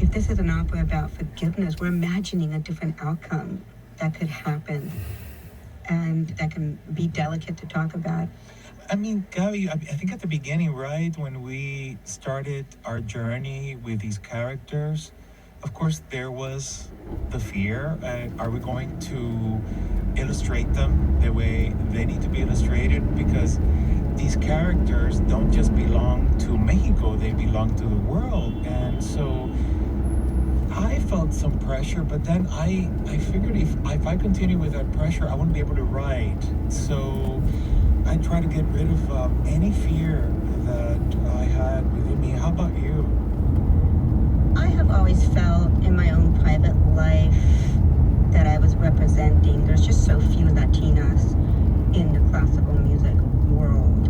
if this is an opera about forgiveness, we're imagining a different outcome that could happen and that can be delicate to talk about. I mean, Gabby, I think at the beginning, right, when we started our journey with these characters, of course, there was the fear. Are we going to illustrate them the way they need to be illustrated? Because these characters don't just belong to Mexico, they belong to the world. And so I felt some pressure, but then I figured if I continue with that pressure, I wouldn't be able to write. So I try to get rid of any fear that I had within me. How about you? I have always felt in my own private life that I was representing. There's just so few Latinas in the classical music world.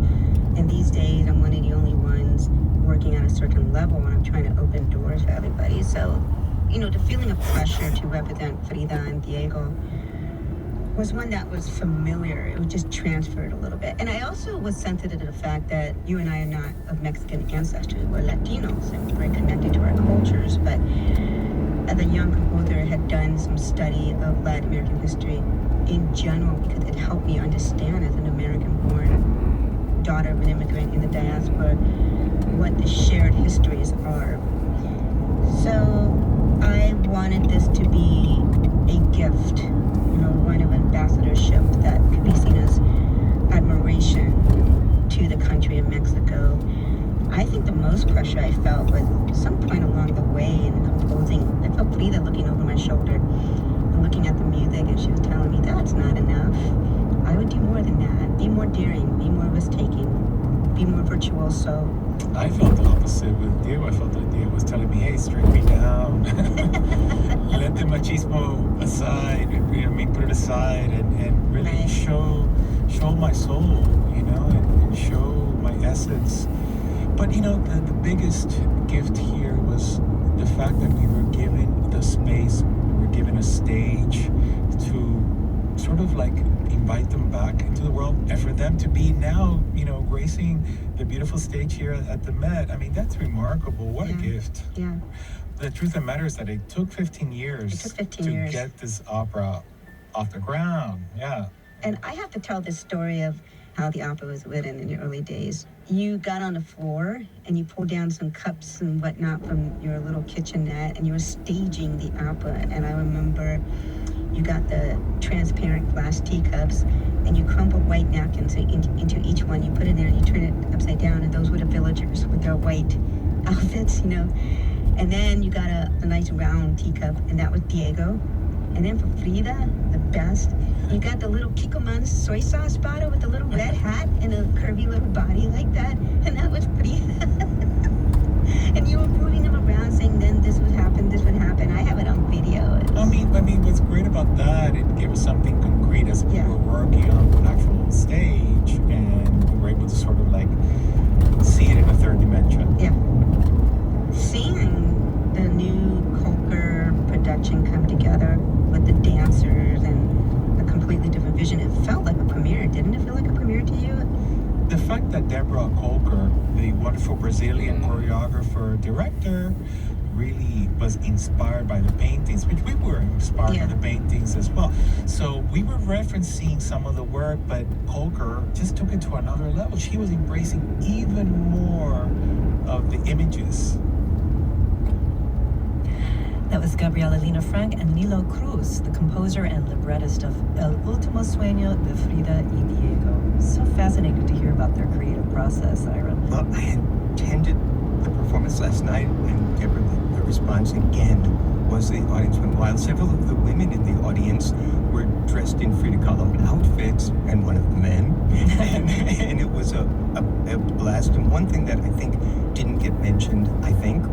And these days, I'm one of the only ones working at a certain level, and I'm trying to open doors for everybody. So, the feeling of pressure to represent Frida and Diego was one that was familiar. It was just transferred a little bit. And I also was sensitive to the fact that you and I are not of Mexican ancestry. We're Latinos and we're very connected to our cultures. But as a young composer, I had done some study of Latin American history in general because it helped me understand as an American-born daughter of an immigrant in the diaspora what the shared histories are. So I wanted this to be a gift, one of ambassadorship that could be seen as admiration to the country of Mexico. I think the most pressure I felt was some point along the way in composing. I felt Frida looking over my shoulder and looking at the music, and she was telling me, that's not enough. I would do more than that. Be more daring, be more risk-taking, be more virtuoso. I felt the opposite with Diego. I felt like Diego was telling me, hey, straighten me down. Let the machismo aside, put it aside and really right. show my soul, and show my essence. But, the biggest gift here was the fact that we were given the space, we were given a stage to sort of like invite them back into the world, and for them to be now, gracing the beautiful stage here at the Met. I mean, that's remarkable. What a gift. Yeah. The truth of the matter is that it took 15 years to get this opera off the ground. Yeah. And I have to tell this story of how the opera was written in the early days. You got on the floor and you pulled down some cups and whatnot from your little kitchenette and you were staging the opera. And I remember you got the transparent glass teacups and you crumpled white napkins into each one. You put it there and you turn it upside down, and those were the villagers with their white outfits, And then you got a nice round teacup, and that was Diego. And then for Frida, the best, you got the little Kikkoman soy sauce bottle with the little red hat and a curvy little body like that, and that was Frida. And you were moving them around saying, then this would happen, this would happen. I have it on video. I mean, what's great about that, it gave us something concrete as we were working on an actual stage, and we were able to sort of like see it in a third dimension. Yeah. Seeing the new Colker production come together with the dancers and a completely different vision, it felt like a premiere. Didn't it feel like a premiere to you? The fact that Deborah Colker, the wonderful Brazilian choreographer, director, really was inspired by the paintings, which we were inspired by the paintings as well. So we were referencing some of the work, but Colker just took it to another level. She was embracing even more of the images. That was Gabriela Lina Frank and Nilo Cruz, the composer and librettist of El Último Sueño de Frida y Diego. So fascinating to hear about their creative process, Ira. Well, I attended the performance last night, and Deborah, the response again was the audience went wild. Several of the women in the audience were dressed in Frida Kahlo outfits, and one of the men, and it was a blast. And one thing that I think didn't get mentioned,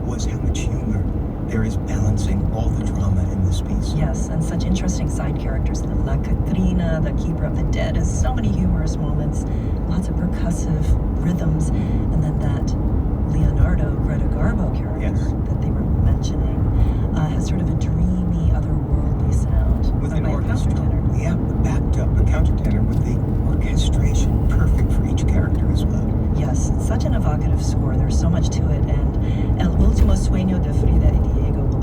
was how much humor there is balancing all the drama in this piece. Yes, and such interesting side characters. La Catrina, the Keeper of the Dead, has so many humorous moments, lots of percussive rhythms, and then that Leonardo Greta Garbo character that they were mentioning has sort of a dreamy, otherworldly sound. With an orchestra. Yeah, backed up, a countertenor with the orchestration perfect for each character as well. Yes, such an evocative score. There's so much to it, and El Último Sueño de Frida y Diego will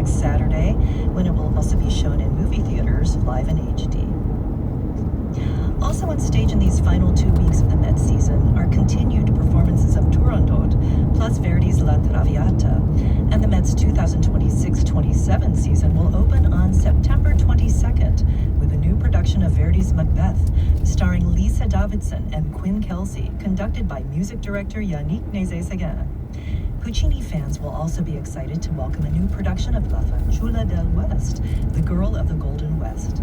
next Saturday, when it will also be shown in movie theaters live in HD. Also on stage in these final 2 weeks of the Met season are continued performances of Turandot, plus Verdi's La Traviata, and the Met's 2026-27 season will open on September 22nd with a new production of Verdi's Macbeth, starring Lisa Davidson and Quinn Kelsey, conducted by music director Yannick Nézet-Séguin. Puccini fans will also be excited to welcome a new production of La Fanciulla del West, The Girl of the Golden West.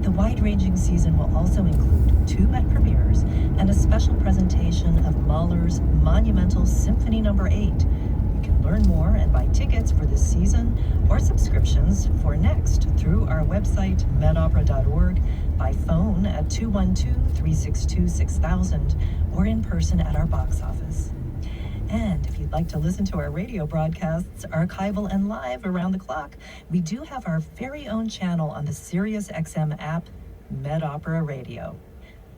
The wide-ranging season will also include 2 Met premieres and a special presentation of Mahler's monumental Symphony No. 8. You can learn more and buy tickets for this season or subscriptions for next through our website, medopera.org, by phone at 212-362-6000, or in person at our box office. And if you'd like to listen to our radio broadcasts, archival and live around the clock, we do have our very own channel on the SiriusXM app, Med Opera Radio.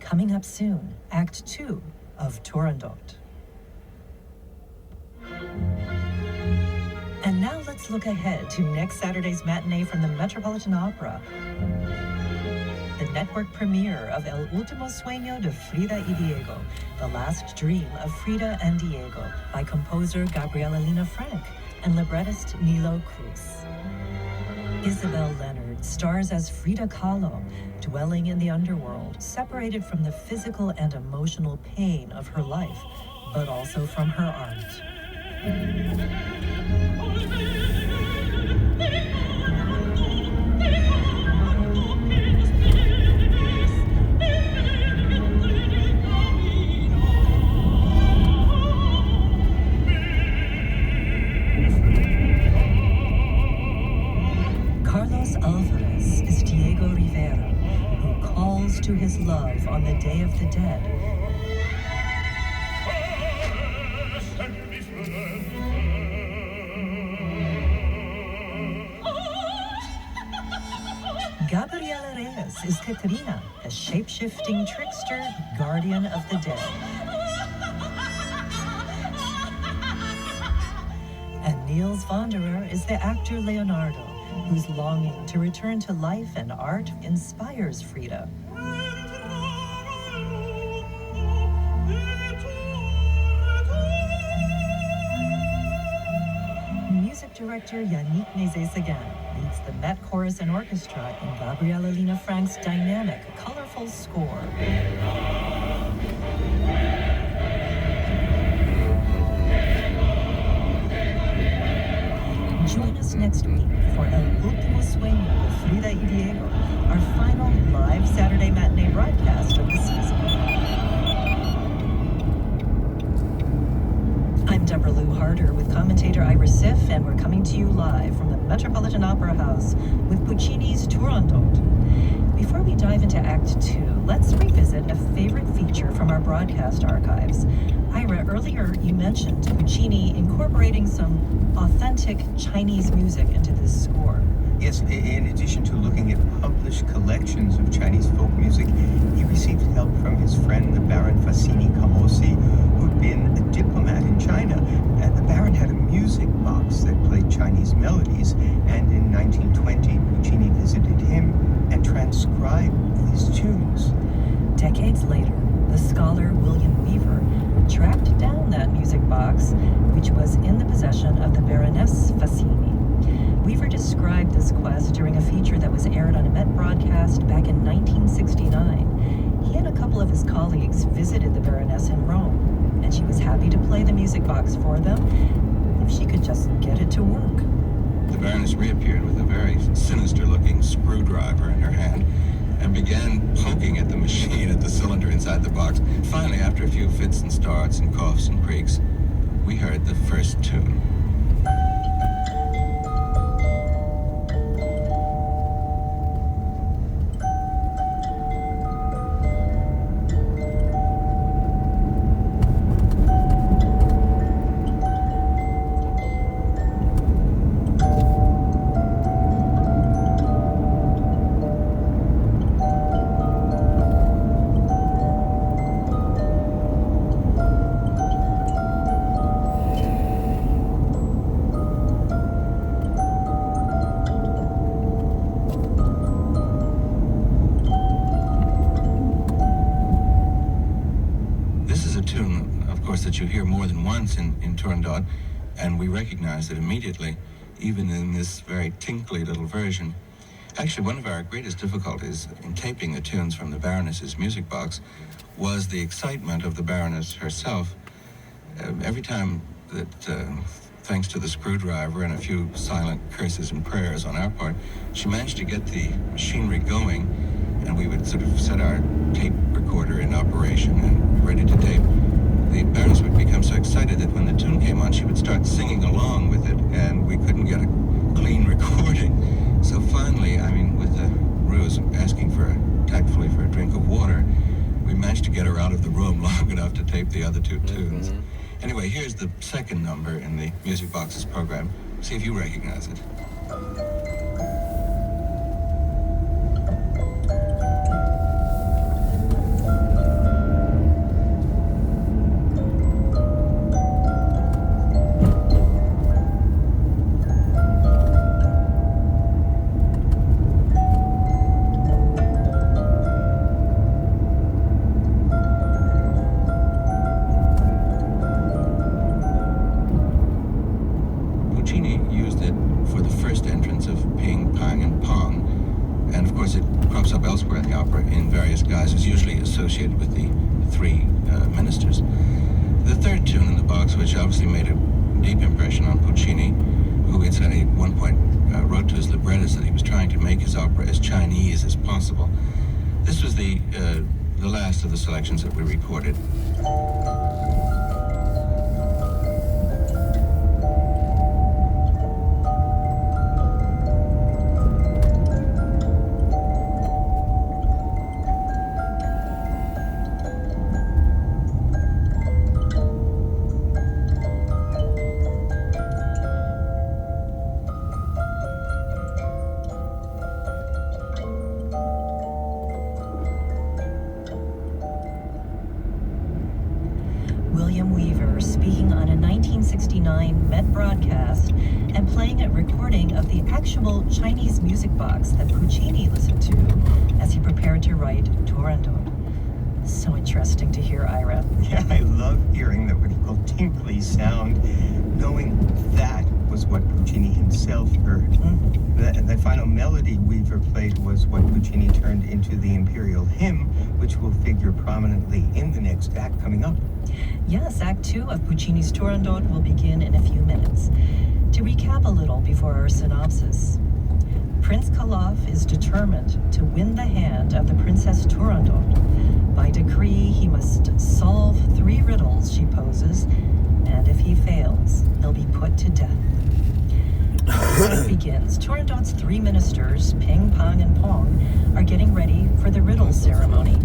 Coming up soon, Act 2 of Turandot. And now let's look ahead to next Saturday's matinee from the Metropolitan Opera. The network premiere of El Último Sueño de Frida y Diego, The Last Dream of Frida and Diego, by composer Gabriela Lina Frank and librettist Nilo Cruz. Isabel Leonard stars as Frida Kahlo, dwelling in the underworld, separated from the physical and emotional pain of her life, but also from her art. Alvarez is Diego Rivera, who calls to his love on the Day of the Dead. Gabriela Reyes is Katrina, a shape-shifting trickster, guardian of the dead. And Niels Vonderer is the actor Leonardo, whose longing to return to life and art inspires Frida. Music director Yannick Nézet-Séguin leads the Met Chorus and Orchestra in Gabriela Lina Frank's dynamic, colorful score. Join us next week for El Último Sueño de Frida y Diego, our final live Saturday matinee broadcast of the season. I'm Deborah Lou Harder with commentator Ira Siff, and we're coming to you live from the Metropolitan Opera House with Puccini's Turandot. Before we dive into Act 2, let's revisit a favorite feature from our broadcast archives. Ira, earlier you mentioned Puccini incorporating some authentic Chinese music into this score. Yes, in addition to looking at published collections of Chinese folk music, he received help from his friend, the Baron Fassini Camosi, who'd been a diplomat in China. And the Baron had a music box that played Chinese melodies, and in 1920, Puccini visited him and transcribed these tunes. Decades later, the scholar William Weaver tracked down that music box, which was in the possession of the Baroness Fassini. Weaver described this quest during a feature that was aired on a Met broadcast back in 1969. He and a couple of his colleagues visited the Baroness in Rome, and she was happy to play the music box for them if she could just get it to work. The Baroness reappeared with a very sinister-looking screwdriver in her hand and began poking at the machine, at the cylinder inside the box. Finally, after a few fits and starts and coughs and creaks, we heard the first tune. once in Turandot, and we recognized it immediately, even in this very tinkly little version. Actually, one of our greatest difficulties in taping the tunes from the Baroness's music box was the excitement of the Baroness herself. Every time that, thanks to the screwdriver and a few silent curses and prayers on our part, she managed to get the machinery going, and we would sort of set our tape recorder in operation and ready to tape. The Baroness would become so excited that when the tune came on, she would start singing along with it, and we couldn't get a clean recording. So finally, with the ruse of asking tactfully for a drink of water, we managed to get her out of the room long enough to tape the other two tunes. Anyway, here's the second number in the Music Boxes program. See if you recognize it. Associated with the three ministers. The third tune in the box, which obviously made a deep impression on Puccini, who incidentally at one point wrote to his librettist that he was trying to make his opera as Chinese as possible. This was the last of the selections that we recorded. William Weaver speaking on a 1969 Met broadcast and playing a recording of the actual Chinese music box that Puccini listened to as he prepared to write Turandot. So interesting to hear, Ira. Yeah, I love hearing that what he called tinkly sound, knowing that was what Puccini himself heard. That final melody Weaver played was what Puccini turned into the Imperial Hymn, which will figure prominently in the next act coming up. Yes, Act 2 of Puccini's Turandot will begin in a few minutes. To recap a little before our synopsis, Prince Koloff is determined to win the hand of the Princess Turandot. By decree, he must solve 3 riddles she poses, and if he fails, he'll be put to death. As it begins, Turandot's 3 ministers, Ping, Pang, and Pong, are getting ready for the riddle ceremony.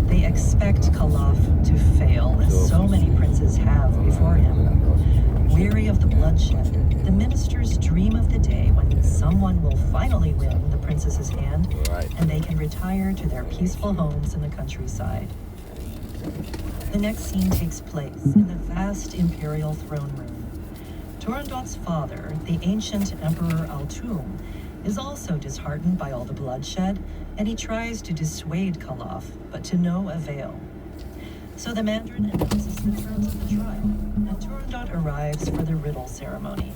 They expect Koloff to fail, as so many princes have before him. Weary of the bloodshed, the ministers dream of the day when someone will finally win the princess's hand, and they can retire to their peaceful homes in the countryside. The next scene takes place in the vast imperial throne room. Turandot's father, the ancient Emperor Altum, is also disheartened by all the bloodshed, and he tries to dissuade Koloff, but to no avail. So the Mandarin announces the terms of the trial, and Turandot arrives for the riddle ceremony.